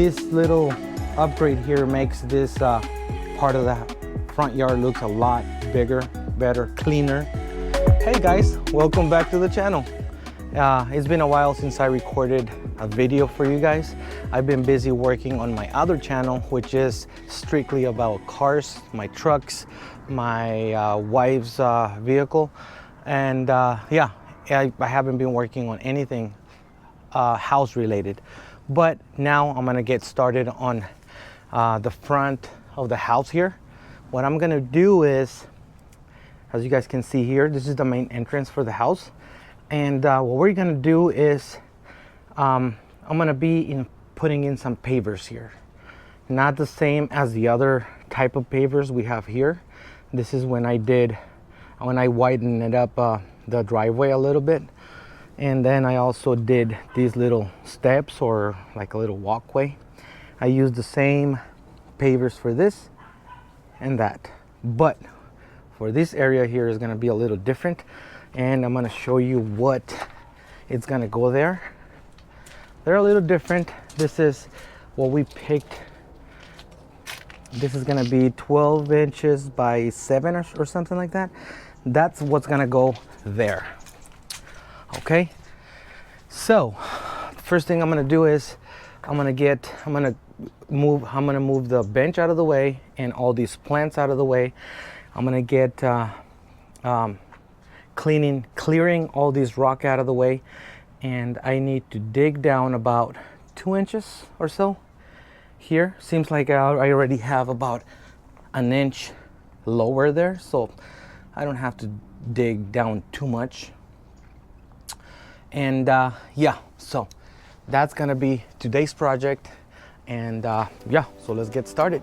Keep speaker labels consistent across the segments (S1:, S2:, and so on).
S1: this little upgrade here makes this part of the front yard looks a lot bigger, better, cleaner. Hey guys, welcome back to the channel. It's been a while since I recorded a video for you guys. I've been busy working on my other channel, which is strictly about cars, my trucks, my wife's vehicle, and yeah, I haven't been working on anything house related. But now I'm gonna get started on the front of the house here. What I'm gonna do is, as you guys can see here, this is the main entrance for the house. And what we're gonna do is, I'm gonna be putting in some pavers here. Not the same as the other type of pavers we have here. This is when I widened it up the driveway a little bit. And then I also did these little steps, or like a little walkway. I used the same pavers for this and that. But for this area here is gonna be a little different. And I'm gonna show you what it's gonna go there. They're a little different. This is what we picked. This is gonna be 12 inches by 7 or something like that. That's what's gonna go there. Okay, so first thing I'm gonna do is I'm gonna move the bench out of the way and all these plants out of the way. I'm gonna get clearing all these rock out of the way, and I need to dig down about 2 inches or so here. Seems like I already have about an inch lower there, so I don't have to dig down too much. And yeah, so that's gonna be today's project. And yeah, so let's get started.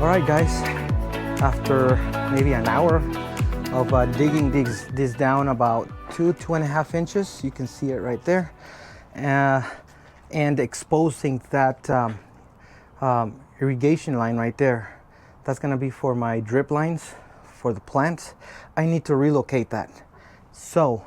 S1: Alright guys, after maybe an hour of digging this down about 2.5 inches, you can see it right there, and exposing that irrigation line right there. That's gonna be for my drip lines for the plants. I need to relocate that, so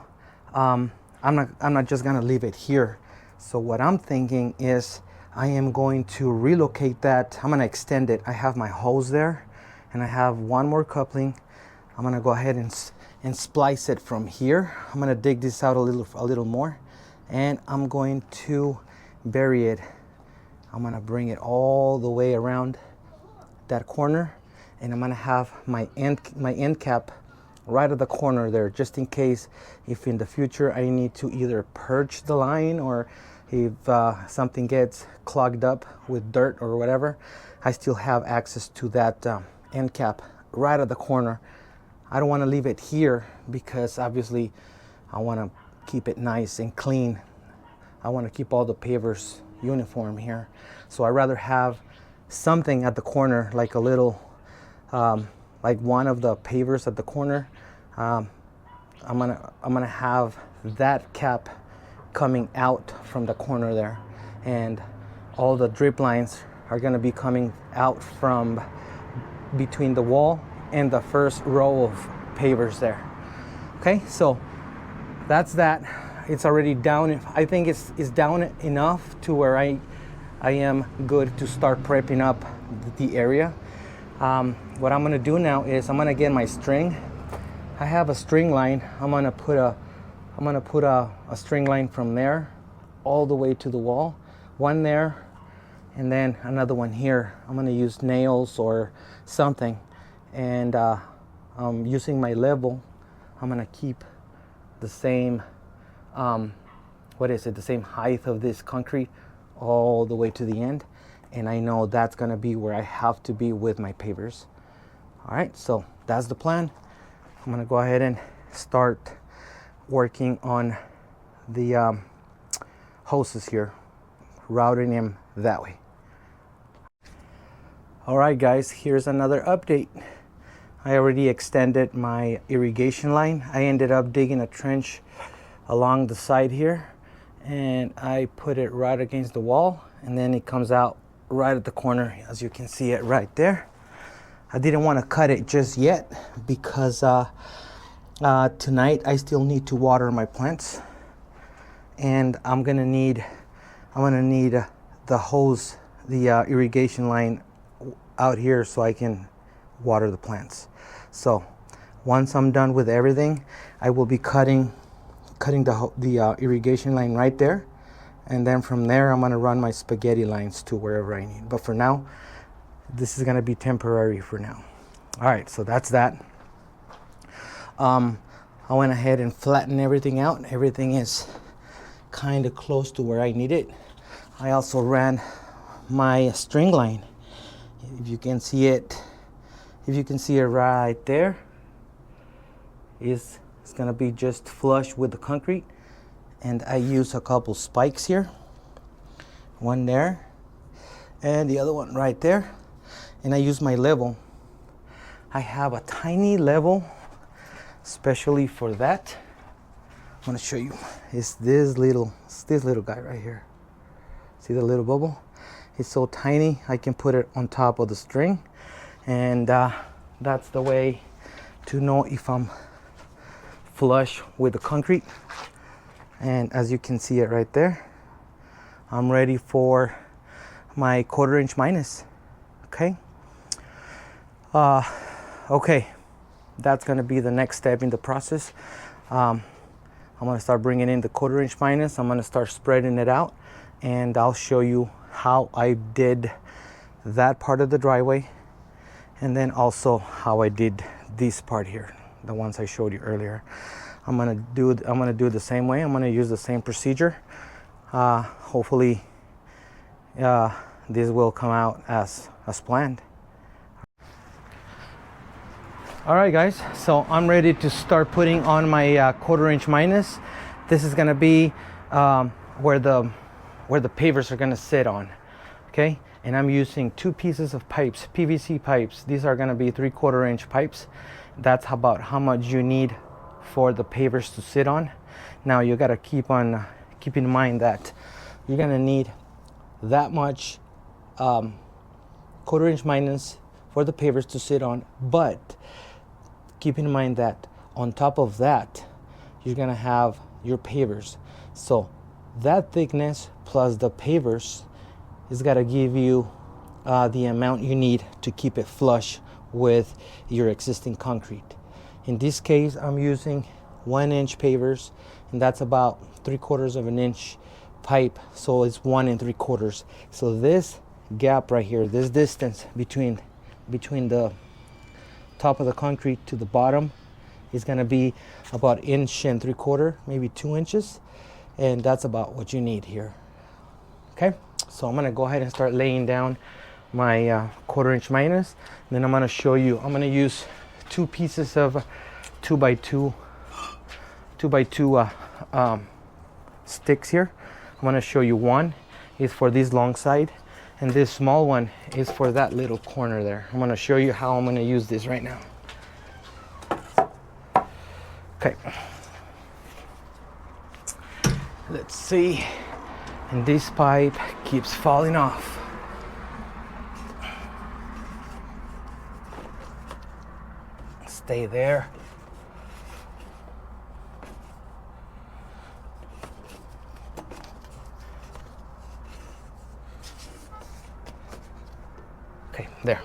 S1: I'm not just gonna leave it here. So what I'm thinking is, I am going to relocate that. I'm gonna extend it. I have my hose there, and I have one more coupling. I'm gonna go ahead and splice it from here. I'm gonna dig this out a little more, and I'm going to bury it. I'm gonna bring it all the way around that corner, and I'm gonna have my end cap right at the corner there, just in case if in the future I need to either purge the line, or if something gets clogged up with dirt or whatever, I still have access to that end cap right at the corner. I don't want to leave it here because obviously I want to keep it nice and clean. I want to keep all the pavers uniform here. So I'd rather have something at the corner, like a little, like one of the pavers at the corner. I'm gonna have that cap coming out from the corner there, and all the drip lines are going to be coming out from between the wall and the first row of pavers there. Okay, so that's that. It's already down. I think it's down enough to where I I am good to start prepping up the area. What I'm gonna do now is I'm gonna get my string. I have a string line. I'm gonna put a string line from there all the way to the wall. One there, and then another one here. I'm gonna use nails or something, and using my level, I'm gonna keep the same, the same height of this concrete all the way to the end. And I know that's gonna be where I have to be with my pavers. All right, so that's the plan. I'm gonna go ahead and start working on the hoses here, routing them that way. All right, guys, here's another update. I already extended my irrigation line. I ended up digging a trench along the side here, and I put it right against the wall, and then it comes out right at the corner, as you can see it right there. I didn't want to cut it just yet because tonight I still need to water my plants, and I'm gonna need the hose, the irrigation line out here so I can water the plants. So once I'm done with everything, I will be cutting the irrigation line right there, and then from there I'm gonna run my spaghetti lines to wherever I need. But for now, this is gonna be temporary for now. All right, so that's that. I went ahead and flattened everything out. Everything is kind of close to where I need it. I also ran my string line. If you can see it right there, it's gonna be just flush with the concrete. And I use a couple spikes here, one there and the other one right there. And I use my level. I have a tiny level especially for that. I'm gonna show you. It's this little guy right here. See the little bubble? It's so tiny, I can put it on top of the string, and that's the way to know if I'm flush with the concrete. And as you can see it right there, I'm ready for my 1/4 inch minus. Okay. Okay, that's gonna be the next step in the process. I'm gonna start bringing in the 1/4 inch minus. I'm gonna start spreading it out, and I'll show you how I did that part of the driveway, and then also how I did this part here, the ones I showed you earlier. I'm gonna do the same way. I'm gonna use the same procedure. Hopefully this will come out as planned. All right, guys, so I'm ready to start putting on my 1/4 inch minus. This is gonna be where the pavers are gonna sit on, okay? And I'm using 2 pieces of pipes, PVC pipes. These are gonna be 3/4 inch pipes. That's about how much you need for the pavers to sit on. Now you gotta keep in mind that you're gonna need that much 1/4 inch minus for the pavers to sit on, but keep in mind that on top of that, you're gonna have your pavers. So that thickness plus the pavers is gotta give you the amount you need to keep it flush with your existing concrete. In this case, I'm using 1 inch pavers, and that's about 3/4 of an inch pipe. So it's 1 3/4. So this gap right here, this distance between the top of the concrete to the bottom is gonna be about 1 3/4 inches, maybe 2 inches. And that's about what you need here. Okay, so I'm gonna go ahead and start laying down my 1/4 inch minus. And then I'm gonna show you, I'm gonna use 2 pieces of 2x2 sticks here. I'm gonna show you, one is for this long side, and this small one is for that little corner there. I'm gonna show you how I'm gonna use this right now. Okay. Let's see. And this pipe keeps falling off. Stay there. Okay, there.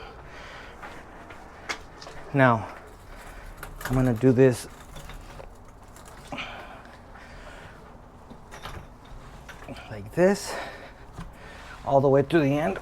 S1: Now, I'm gonna do this like this, all the way to the end.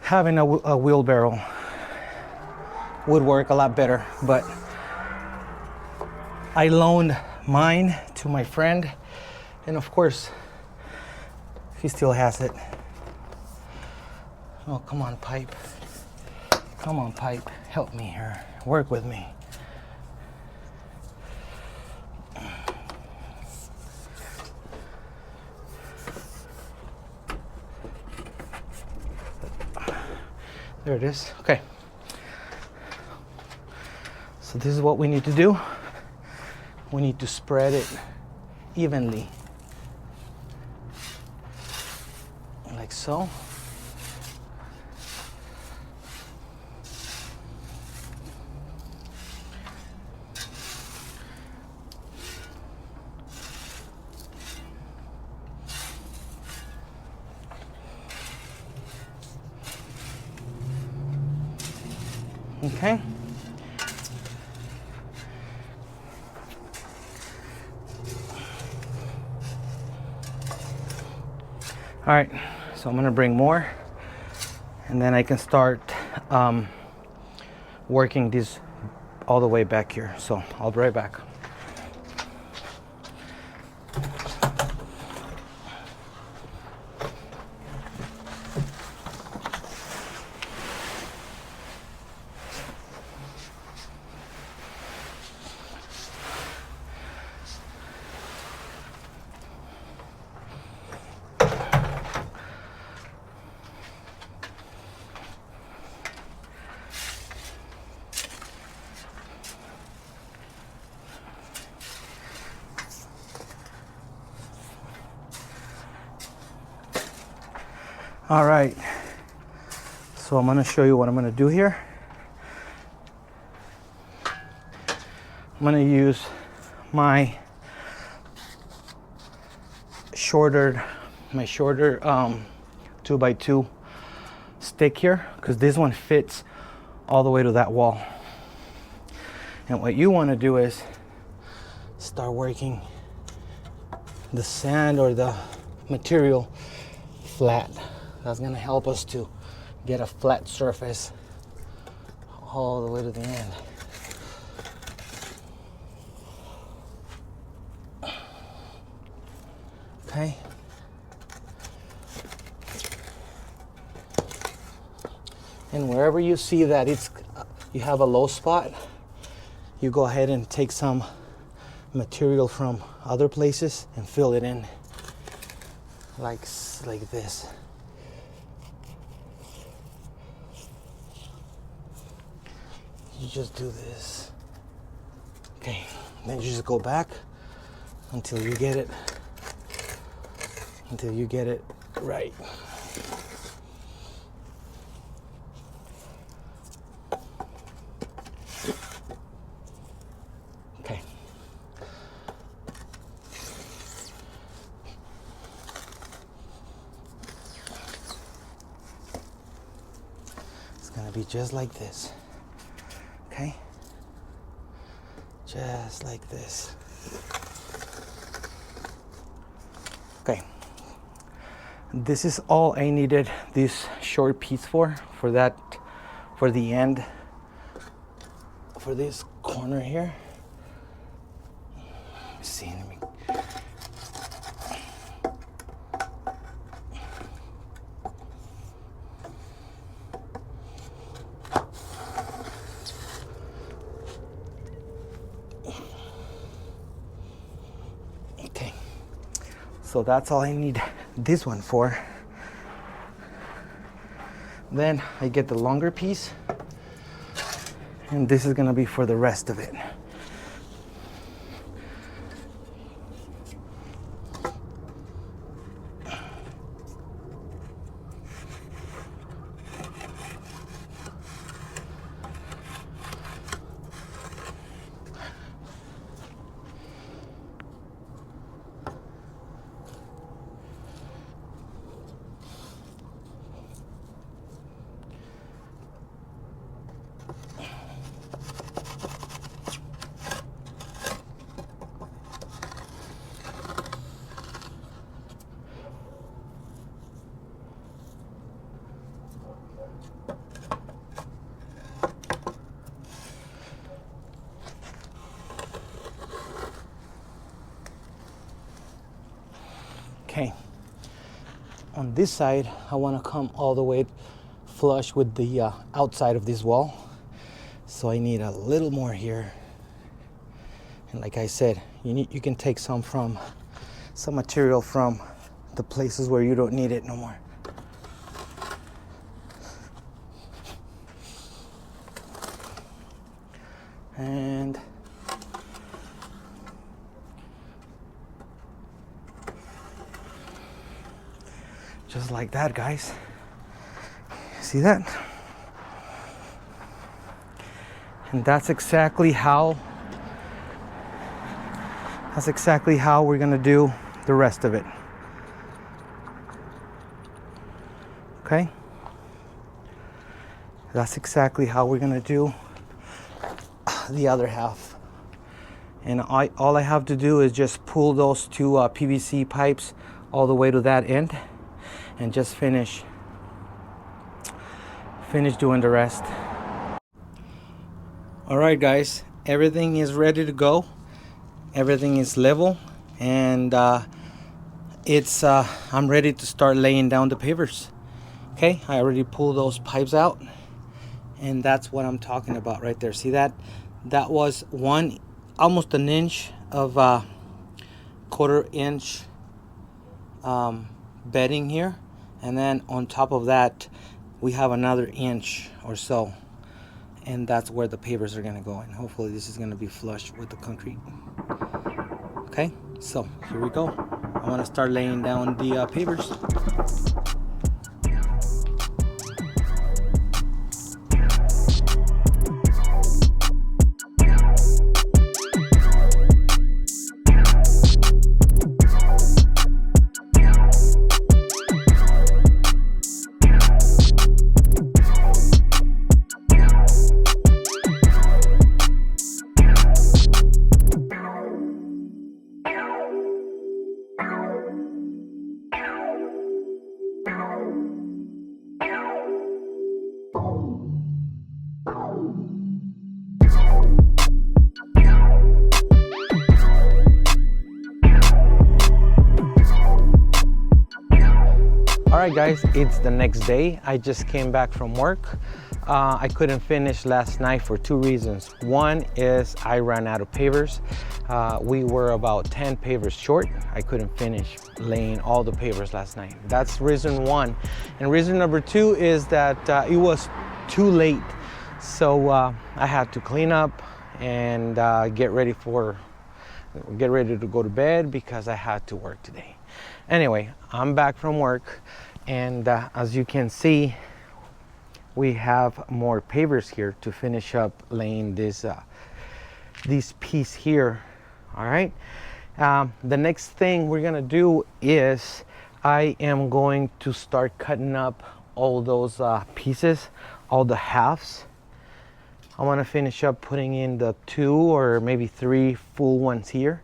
S1: Having a wheelbarrow would work a lot better, but I loaned mine to my friend, and of course he still has it. Oh, come on, pipe. Come on, pipe. Help me here. Work with me. There it is. Okay. So this is what we need to do. We need to spread it evenly. Like so. Okay. All right, so I'm gonna bring more, and then I can start working this all the way back here. So I'll be right back. All right, so I'm gonna show you what I'm gonna do here. I'm gonna use my shorter 2x2 stick here, because this one fits all the way to that wall. And what you want to do is start working the sand or the material flat. That's gonna help us to get a flat surface all the way to the end. Okay. And wherever you see that you have a low spot, you go ahead and take some material from other places and fill it in like this. You just do this. Okay, then you just go back until you get it right. Okay. It's gonna be just like this. Okay? Just like this. Okay. This is all I needed this short piece for the end, for this corner here. Let's see, let me. Okay, so that's all I need this one for. Then I get the longer piece And this is gonna be for the rest of it. Okay, on this side, I want to come all the way flush with the outside of this wall. So I need a little more here. And like I said, you can take some material from the places where you don't need it no more. And just like that, guys. See that? And that's exactly how we're gonna do the rest of it. Okay? That's exactly how we're gonna do the other half. And all I have to do is just pull those two PVC pipes all the way to that end and just finish doing the rest. All right, guys, everything is ready to go. Everything is level, and I'm ready to start laying down the pavers. Okay, I already pulled those pipes out, and that's what I'm talking about right there. See that? That was almost an inch of 1/4 inch bedding here, and then on top of that we have another inch or so, and that's where the pavers are going to go, and hopefully this is going to be flush with the concrete. Okay, so here we go. I want to start laying down the pavers. Alright guys, it's the next day. I just came back from work. I couldn't finish last night for two reasons. One is I ran out of pavers. We were about 10 pavers short. I couldn't finish laying all the pavers last night. That's reason one. And reason number two is that it was too late. So I had to clean up and get ready to go to bed because I had to work today. Anyway, I'm back from work, and as you can see, we have more pavers here to finish up laying this piece here. All right, the next thing we're gonna do is I am going to start cutting up all those pieces, all the halves. I want to finish up putting in the 2 or maybe 3 full ones here.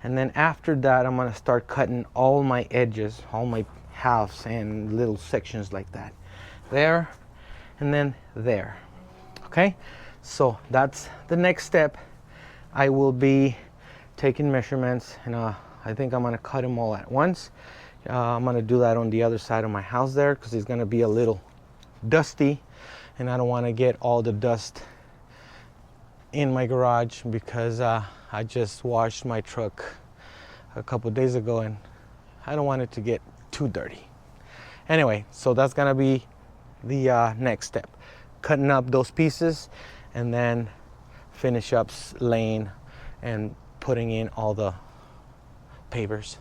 S1: And then after that, I'm going to start cutting all my edges, all my halves and little sections like that. There, and then there. Okay? So that's the next step. I will be taking measurements, and I think I'm going to cut them all at once. I'm going to do that on the other side of my house there because it's going to be a little dusty, and I don't want to get all the dust in my garage because I just washed my truck a couple days ago and I don't want it to get too dirty. Anyway, so that's gonna be the next step, cutting up those pieces, and then finish up laying and putting in all the pavers.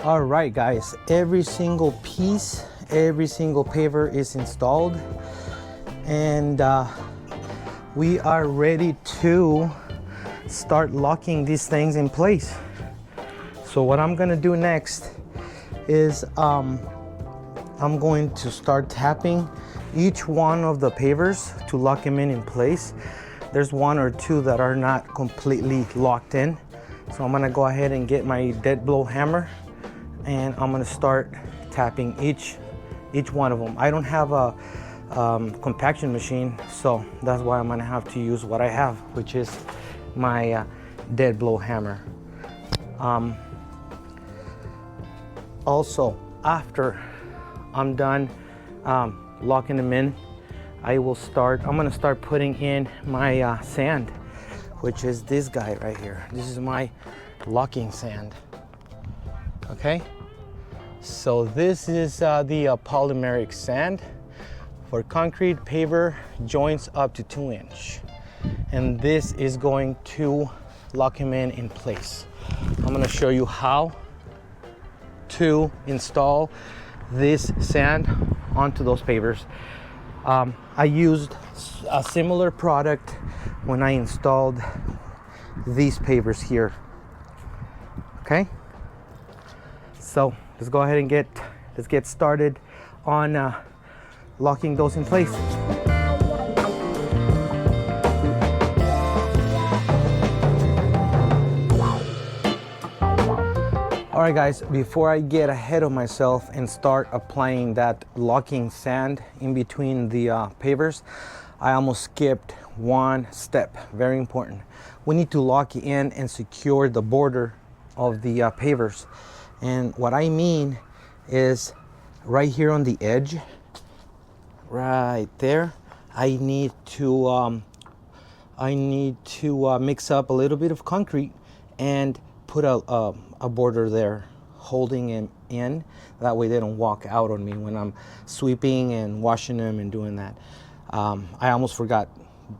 S1: All right, guys, every single piece, every single paver is installed, and we are ready to start locking these things in place. So what I'm gonna do next is I'm going to start tapping each one of the pavers to lock them in place. There's one or two that are not completely locked in. So I'm gonna go ahead and get my dead blow hammer, and I'm gonna start tapping each one of them. I don't have a compaction machine, so that's why I'm gonna have to use what I have, which is my dead blow hammer. Also, after I'm done locking them in, I'm gonna start putting in my sand, which is this guy right here. This is my locking sand. Okay, so this is the polymeric sand for concrete paver joints up to 2 inch, and this is going to lock him in place. I'm going to show you how to install this sand onto those pavers. I used a similar product when I installed these pavers here. Okay, so let's go ahead and get started on locking those in place. right guys, before I get ahead of myself and start applying that locking sand in between the pavers, I almost skipped one step, very important. We need to lock in and secure the border of the pavers. And what I mean is right here on the edge, right there, I need to mix up a little bit of concrete and put a border there holding them in. That way they don't walk out on me when I'm sweeping and washing them and doing that. I almost forgot,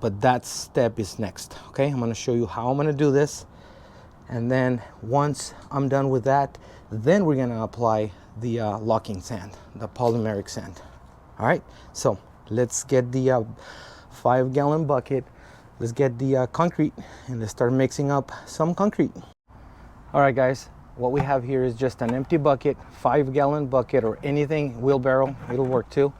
S1: but that step is next. Okay, I'm gonna show you how I'm gonna do this. And then once I'm done with that, then we're gonna apply the locking sand, the polymeric sand. All right, so let's get the 5-gallon bucket. Let's get the concrete and let's start mixing up some concrete. All right guys, what we have here is just an empty bucket, 5-gallon bucket or anything, wheelbarrow, it'll work too.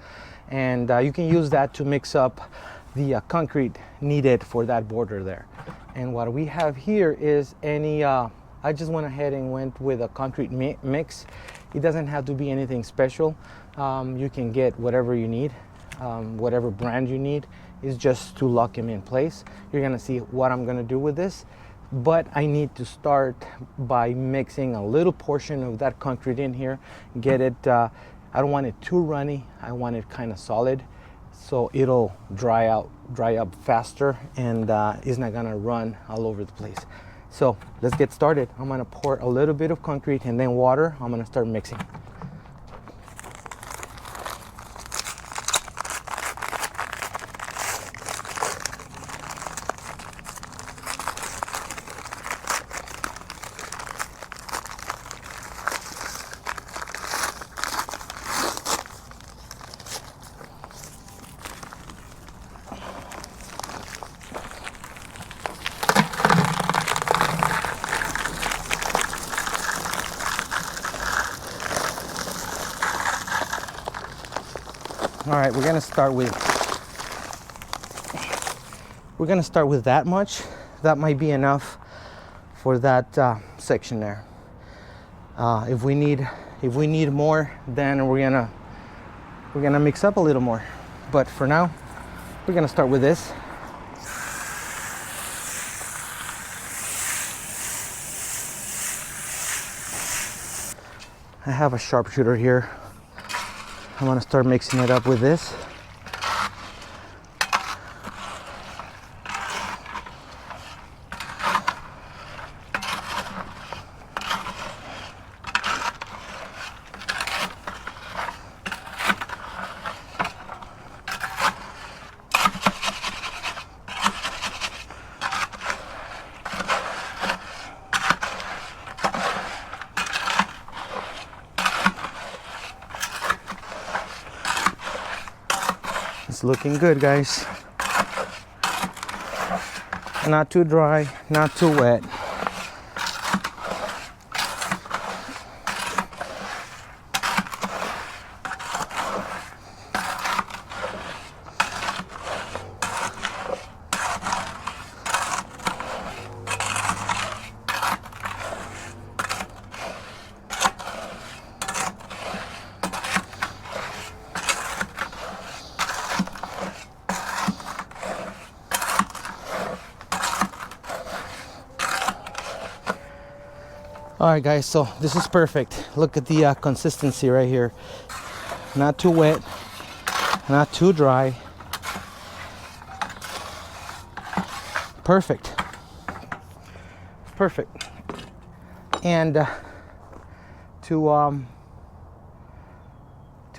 S1: And you can use that to mix up the concrete needed for that border there. And what we have here is I just went ahead and went with a concrete mix. It doesn't have to be anything special. You can get whatever you need, whatever brand you need, is just to lock them in place. You're gonna see what I'm gonna do with this, but I need to start by mixing a little portion of that concrete in here, get it, I don't want it too runny, I want it kind of solid, so it'll dry up faster and it's not gonna run all over the place. So let's get started. I'm gonna pour a little bit of concrete and then water. I'm gonna start mixing. All right, we're gonna start with that much. That might be enough for that section there. If we need more, then we're gonna mix up a little more. But for now, we're gonna start with this. I have a sharpshooter here. I'm gonna start mixing it up with this. It's looking good, guys. Not too dry, not too wet. All right guys, so this is perfect. Look at the consistency right here. Not too wet, not too dry. Perfect. Perfect. And to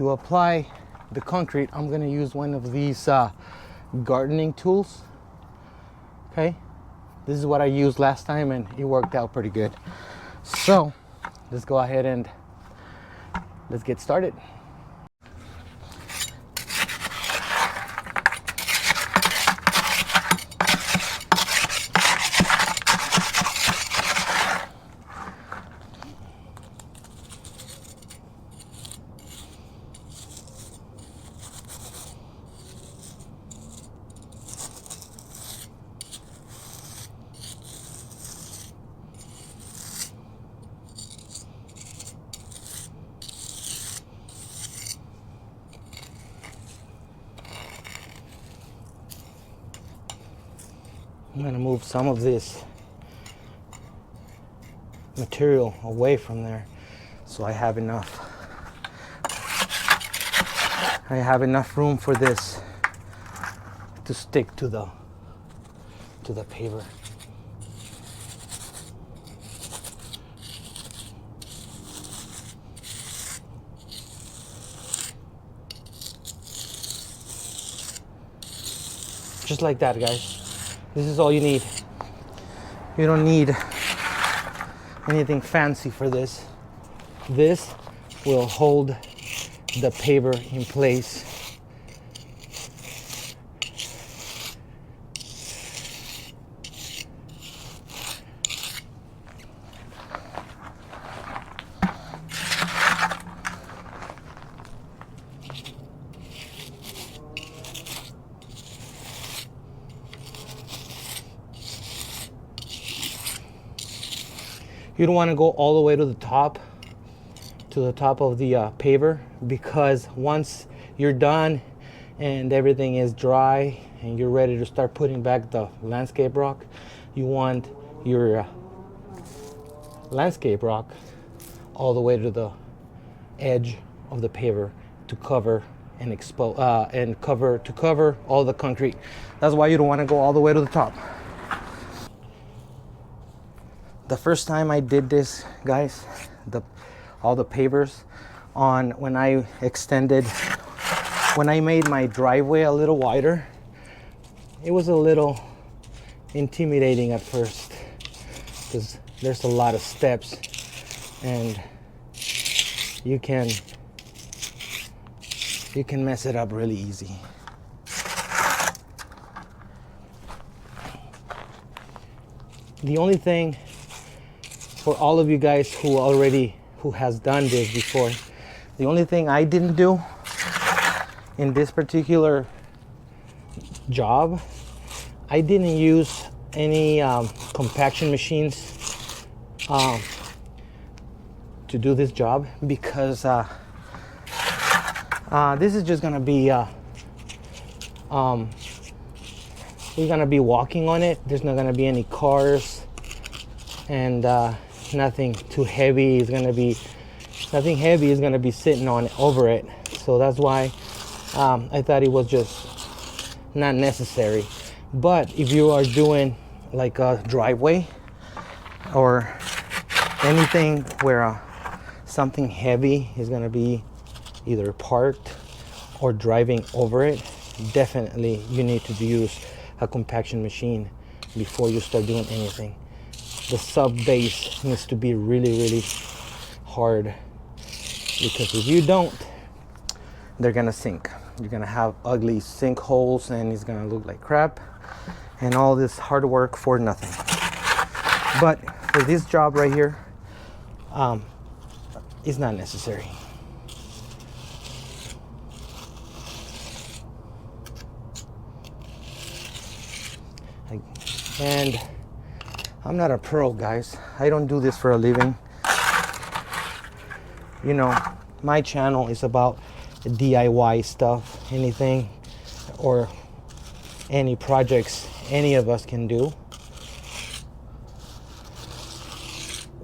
S1: apply the concrete, I'm gonna use one of these gardening tools. Okay, this is what I used last time and it worked out pretty good. So let's go ahead and let's get started. I'm gonna move some of this material away from there so I have enough room for this to stick to the paver. Just like that, guys. This is all you need. You don't need anything fancy for this. This will hold the paver in place. You don't want to go all the way to the top of the paver, because once you're done and everything is dry and you're ready to start putting back the landscape rock, you want your landscape rock all the way to the edge of the paver to cover and expose to cover all the concrete. That's why you don't want to go all the way to the top. The first time I did this, guys, all the pavers when I made my driveway a little wider, it was a little intimidating at first because there's a lot of steps and you can mess it up really easy. The only thing for all of you guys who has done this before, the only thing I didn't do in this particular job, I didn't use any compaction machines to do this job, because this is just gonna be we're gonna be walking on it. There's not gonna be any cars, and nothing too heavy is gonna be sitting on over it. So that's why I thought it was just not necessary. But if you are doing like a driveway or anything where something heavy is gonna be either parked or driving over it, definitely you need to use a compaction machine before you start doing anything. The sub base needs to be really hard, because if you don't, they're gonna sink. You're gonna have ugly sinkholes and it's gonna look like crap, and all this hard work for nothing. But for this job right here, it's not necessary. And I'm not a pro, guys. I don't do this for a living. You know, my channel is about DIY stuff, anything or any projects any of us can do.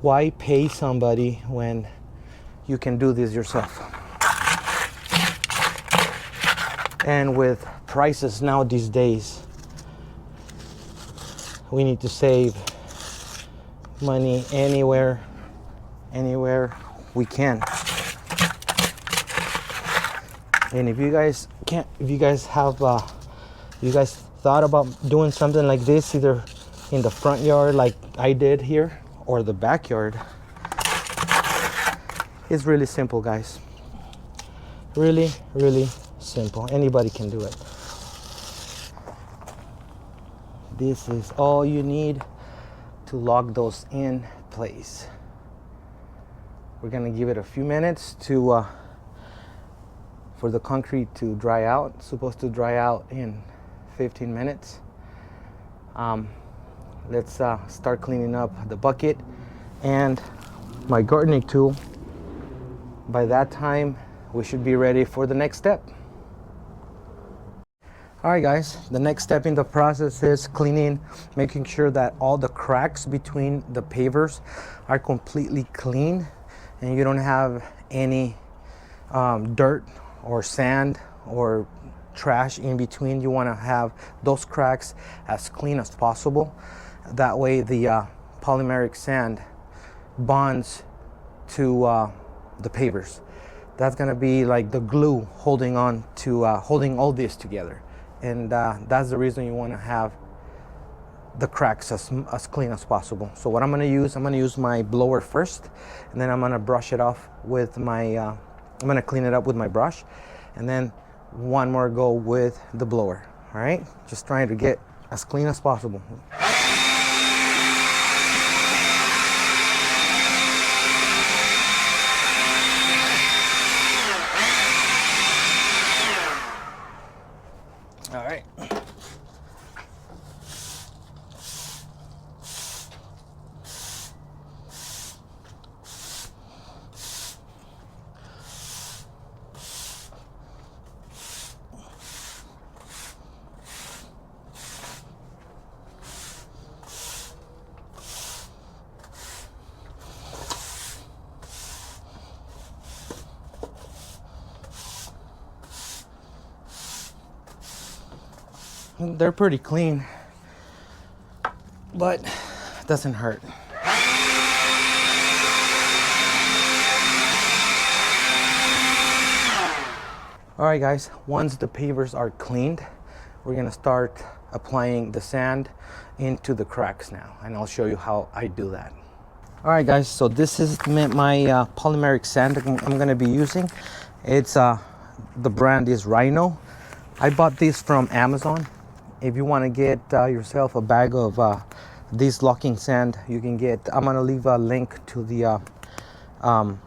S1: Why pay somebody when you can do this yourself? And with prices now these days, we need to save money anywhere we can. And if you guys thought about doing something like this, either in the front yard like I did here or the backyard, it's really simple, guys. Really simple. Anybody can do it. This is all you need to lock those in place. We're gonna give it a few minutes for the concrete to dry out. It's supposed to dry out in 15 minutes. Let's start cleaning up the bucket and my gardening tool. By that time, we should be ready for the next step. All right guys, the next step in the process is cleaning, making sure that all the cracks between the pavers are completely clean and you don't have any dirt or sand or trash in between. You want to have those cracks as clean as possible. That way the polymeric sand bonds to the pavers. That's gonna be like the glue holding on to holding all this together. And that's the reason you want to have the cracks as clean as possible. So what I'm going to use my blower first, and then I'm going to brush it off with my I'm going to clean it up with my brush, and then one more go with the blower. All right, just trying to get as clean as possible. All right. They're pretty clean, but it doesn't hurt. All right guys, once the pavers are cleaned, we're gonna start applying the sand into the cracks now, and I'll show you how I do that. All right guys, so this is my polymeric sand I'm gonna be using. It's the brand is Rhino. I bought this from Amazon. If you want to get yourself a bag of this locking sand, you can get. I'm gonna leave a link to the. I'm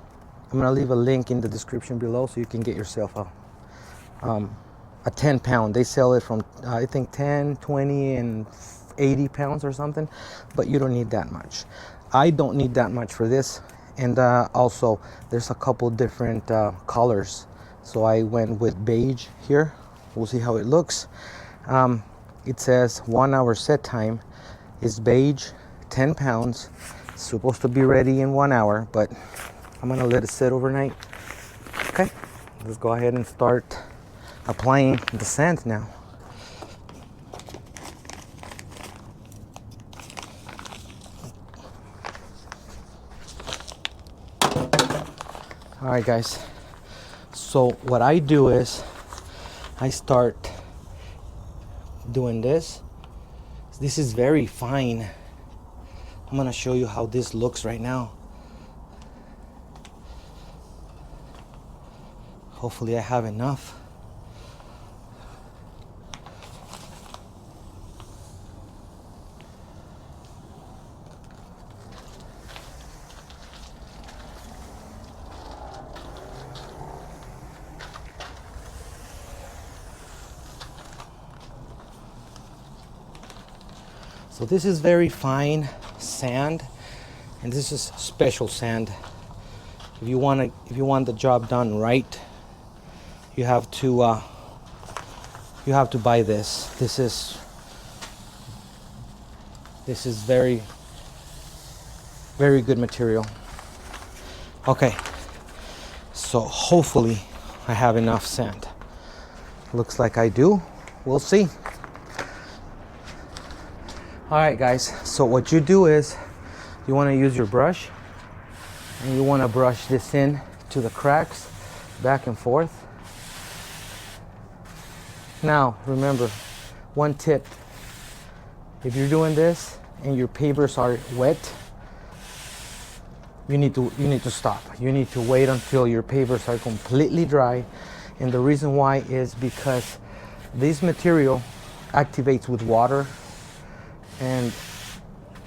S1: gonna leave a link in the description below, so you can get yourself a 10 pound. They sell it from I think 10, 20, and 80 pounds or something, but you don't need that much. I don't need that much for this, and also there's a couple different colors. So I went with beige here. We'll see how it looks. It says 1 hour set time is beige, 10 pounds. It's supposed to be ready in 1 hour, but I'm gonna let it sit overnight. Okay, let's go ahead and start applying the sand now. All right guys, so what I do is I start doing this. This is very fine. I'm gonna show you how this looks right now. Hopefully I have enough. So this is very fine sand, and this is special sand. If you want the job done right, you have to buy this. This is very, very good material. Okay, so hopefully I have enough sand. Looks like I do. We'll see. All right guys, so what you do is you want to use your brush, and you want to brush this in to the cracks, back and forth. Now remember, one tip: if you're doing this and your pavers are wet, you need to stop. You need to wait until your pavers are completely dry. And the reason why is because this material activates with water, and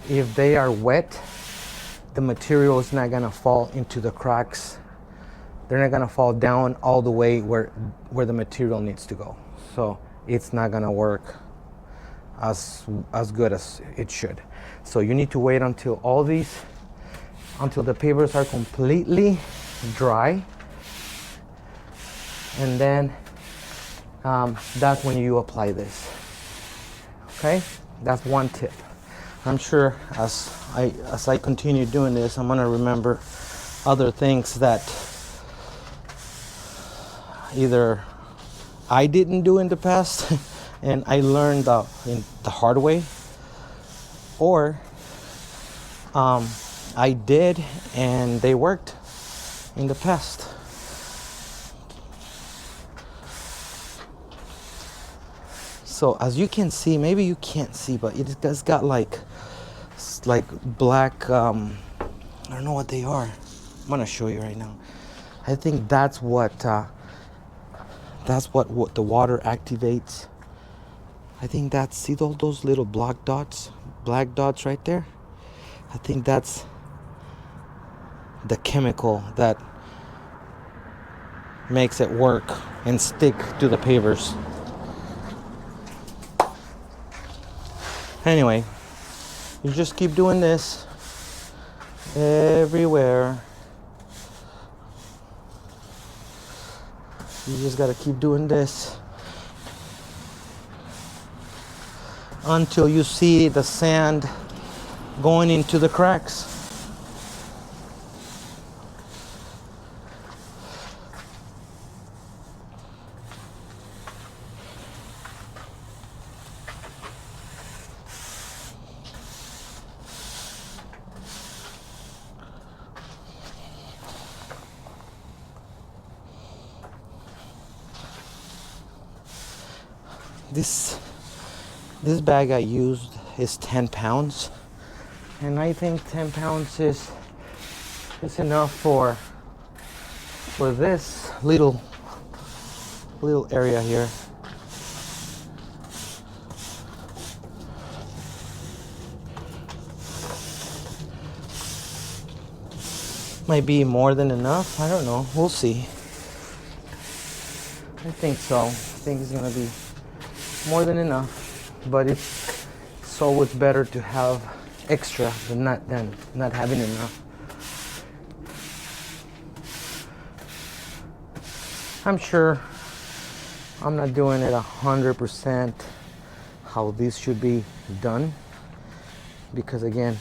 S1: if they are wet, the material is not gonna fall into the cracks. They're not gonna fall down all the way where the material needs to go. So it's not gonna work as good as it should. So you need to wait until until the pavers are completely dry, and then that's when you apply this. Okay, that's one tip. I'm sure as I continue doing this, I'm gonna remember other things that either I didn't do in the past and I learned in the hard way, or I did and they worked in the past. So as you can see, maybe you can't see, but it's got like black, I don't know what they are. I'm gonna show you right now. I think that's what the water activates. I think that's, see those little black dots right there? I think that's the chemical that makes it work and stick to the pavers. Anyway, you just keep doing this everywhere. You just gotta keep doing this until you see the sand going into the cracks. This bag I used is 10 pounds, and I think 10 pounds is enough for this little area here. Might be more than enough, I don't know, we'll see. I think so. I think it's gonna be more than enough, but it's always better to have extra than not having enough. I'm sure I'm not doing it 100% how this should be done, because again,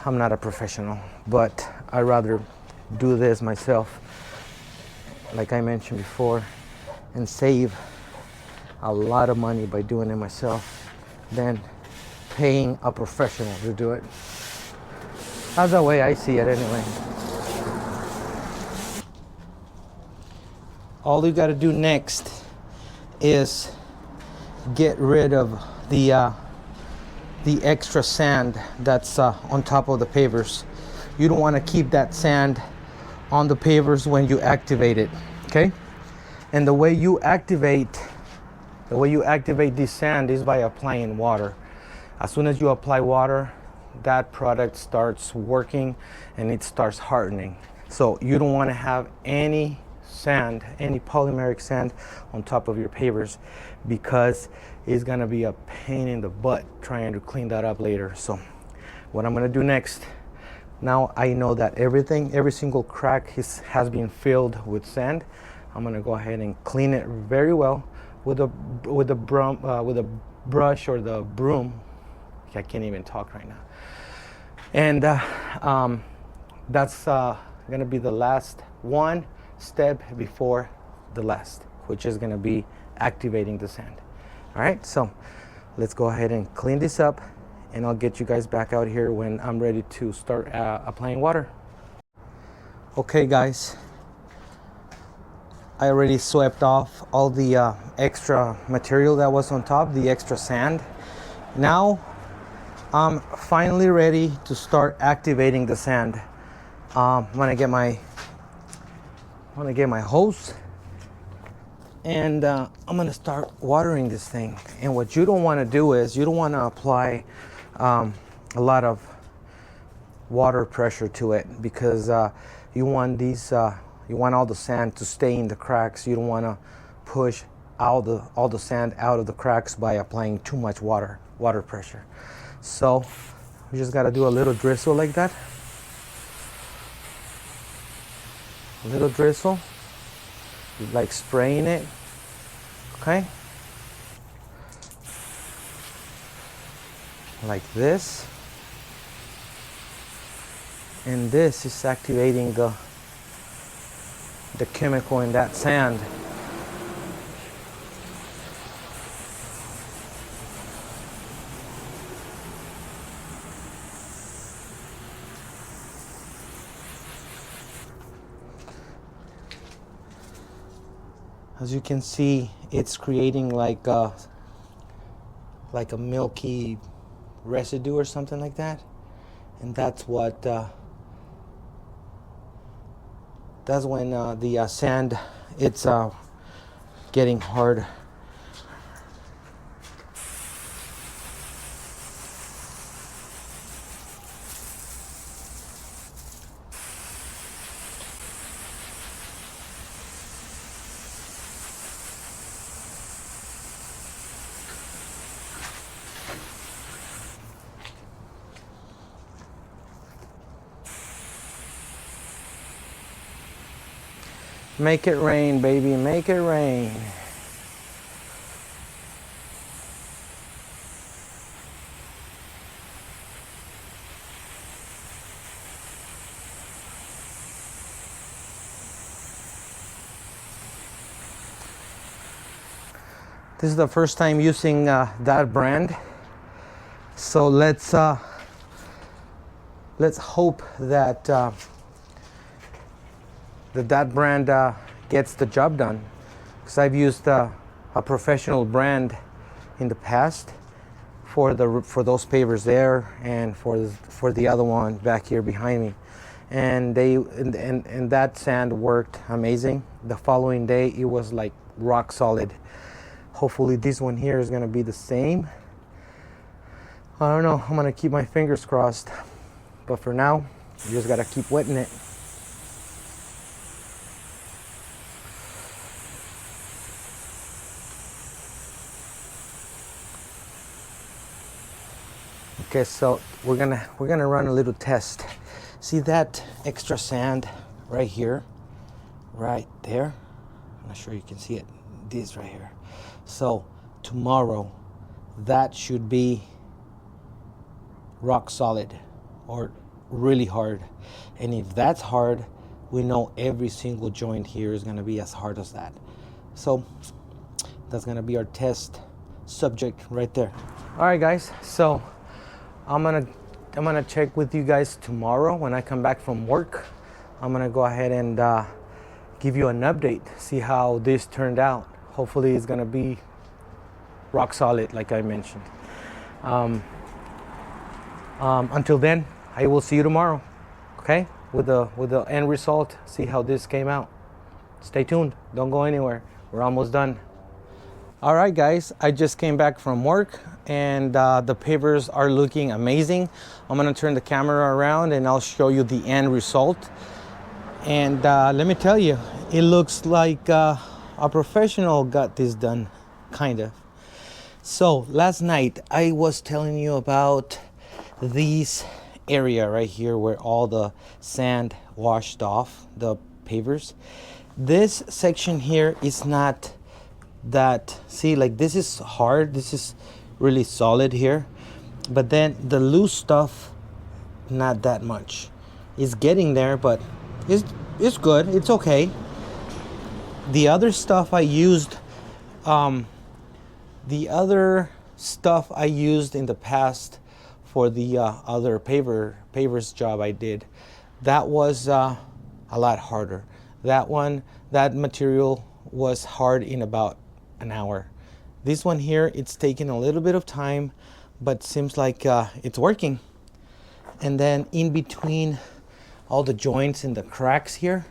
S1: I'm not a professional, but I'd rather do this myself, like I mentioned before, and save a lot of money by doing it myself than paying a professional to do it. That's the way I see it anyway. All you got to do next is get rid of the extra sand that's on top of the pavers. You don't want to keep that sand on the pavers when you activate it, okay? And the way you activate this sand is by applying water. As soon as you apply water, that product starts working and it starts hardening. So you don't want to have any sand, any polymeric sand on top of your pavers, because it's gonna be a pain in the butt trying to clean that up later. So what I'm gonna do next, now I know that every single crack has been filled with sand. I'm gonna go ahead and clean it very well with a brush or the broom. I can't even talk right now. And that's gonna be the last one step before the last, which is gonna be activating the sand. All right, so let's go ahead and clean this up, and I'll get you guys back out here when I'm ready to start applying water. Okay guys, I already swept off all the extra material that was on top, the extra sand. Now I'm finally ready to start activating the sand. I'm gonna get my hose, and I'm gonna start watering this thing. And what you don't want to do is you don't want to apply a lot of water pressure to it, because you want all the sand to stay in the cracks. You don't want to push all the sand out of the cracks by applying too much water pressure. So you just got to do a little drizzle like that. A little drizzle. like spraying it, okay? Like this. And this is activating the chemical in that sand. As you can see, it's creating like a milky residue or something like that, and that's what that's when the sand, it's getting hard. Make it rain, baby, make it rain. This is the first time using that brand, so let's hope that that brand gets the job done, because I've used a professional brand in the past for those pavers there, and for the other one back here behind me, and that sand worked amazing. The following day it was like rock solid. Hopefully this one here is gonna be the same. I don't know, I'm gonna keep my fingers crossed, but for now you just gotta keep wetting it. Okay, so we're gonna run a little test. See that extra sand right here, right there? I'm not sure you can see it. This right here. So tomorrow, that should be rock solid or really hard. And if that's hard, we know every single joint here is gonna be as hard as that. So that's gonna be our test subject right there. All right, guys. So I'm gonna check with you guys tomorrow when I come back from work. I'm gonna go ahead and give you an update, see how this turned out. Hopefully it's gonna be rock solid, like I mentioned. Until then, I will see you tomorrow, okay? With the end result, see how this came out. Stay tuned, don't go anywhere. We're almost done. All right, guys, I just came back from work, and the pavers are looking amazing. I'm gonna turn the camera around and I'll show you the end result. And let me tell you, it looks like a professional got this done, kind of. So last night I was telling you about this area right here where all the sand washed off the pavers. This section here is not that, see, like this is hard, this is really solid here, but then the loose stuff, not that much. It's getting there, but it's good, it's okay. The other stuff I used, the other stuff I used in the past for the other pavers job I did, that was a lot harder. That material was hard in about an hour. This one here, it's taking a little bit of time, but seems like it's working. And then in between all the joints and the cracks here,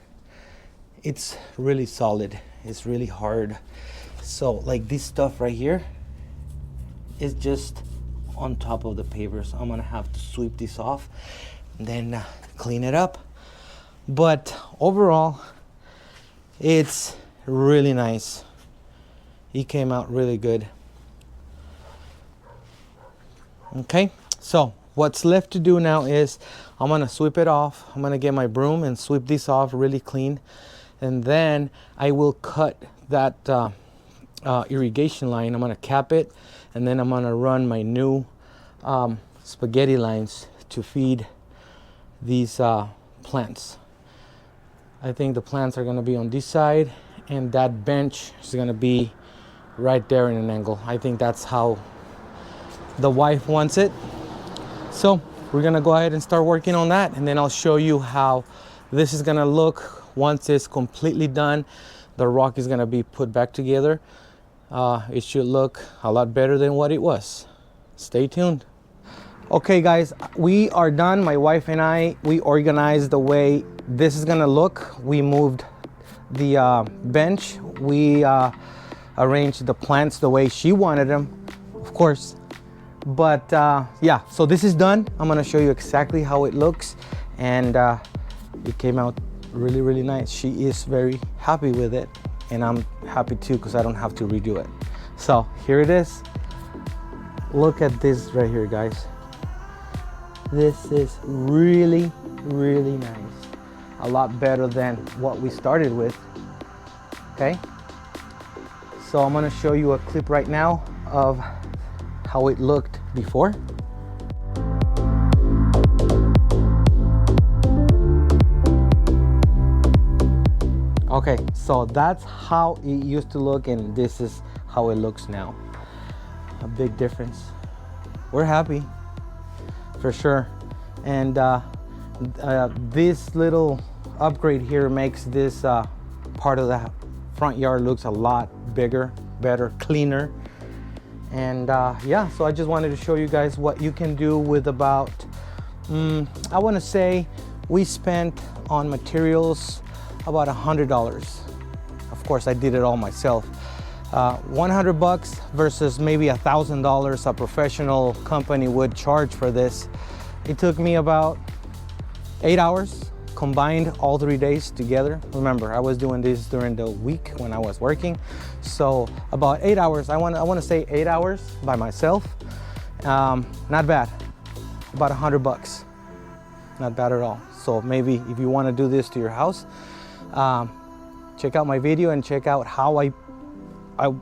S1: it's really solid, it's really hard. So like this stuff right here is just on top of the pavers. I'm gonna have to sweep this off and then clean it up. But overall, it's really nice. It came out really good. Okay, so what's left to do now is I'm gonna sweep it off. I'm gonna get my broom and sweep this off really clean. and then I will cut that irrigation line. I'm gonna cap it, and then I'm gonna run my new spaghetti lines to feed these plants. I think the plants are gonna be on this side, and that bench is gonna be right there in an angle. I think that's how the wife wants it. So we're gonna go ahead and start working on that, and then I'll show you how this is gonna look once it's completely done. The rock is gonna be put back together. It should look a lot better than what it was. Stay tuned. Okay guys, we are done. My wife and I, we organized the way this is gonna look. We moved the bench. We arranged the plants the way she wanted them, of course. But yeah, so this is done. I'm gonna show you exactly how it looks, and it came out really, really nice. She is very happy with it, and I'm happy too because I don't have to redo it. So here it is. Look at this right here, guys. This is really, really nice. A lot better than what we started with. Okay, so I'm gonna show you a clip right now of how it looked before. Okay, so that's how it used to look, and this is how it looks now. A big difference. We're happy for sure, and this little upgrade here makes this part of the front yard looks a lot bigger, better, cleaner. And yeah, so I just wanted to show you guys what you can do with about I want to say we spent on materials about $100. Of course, I did it all myself. $100 versus maybe $1,000 a professional company would charge for this. It took me about 8 hours combined, all 3 days together. Remember, I was doing this during the week when I was working, so about 8 hours. I want to say 8 hours by myself. Not bad. About $100. Not bad at all. So maybe if you want to do this to your house, check out my video and check out how I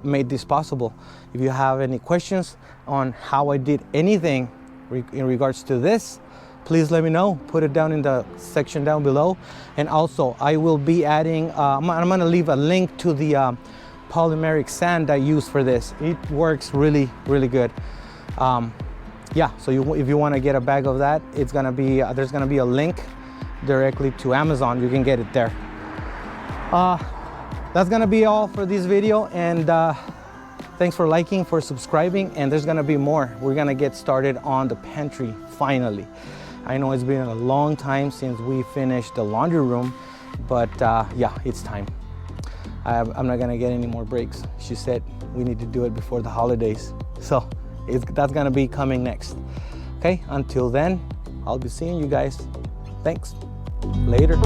S1: made this possible. If you have any questions on how I did anything in regards to this, please let me know. Put it down in the section down below. And also I will be adding, I'm gonna leave a link to the polymeric sand I use for this. It works really, really good. Yeah, so if you want to get a bag of that, it's gonna be there's gonna be a link directly to Amazon. You can get it there. That's gonna be all for this video, and thanks for liking, for subscribing, and there's gonna be more. We're gonna get started on the pantry finally. I know it's been a long time since we finished the laundry room, but yeah, it's time. I'm not gonna get any more breaks. She said we need to do it before the holidays, so that's gonna be coming next. Okay, until then, I'll be seeing you guys. Thanks. Later.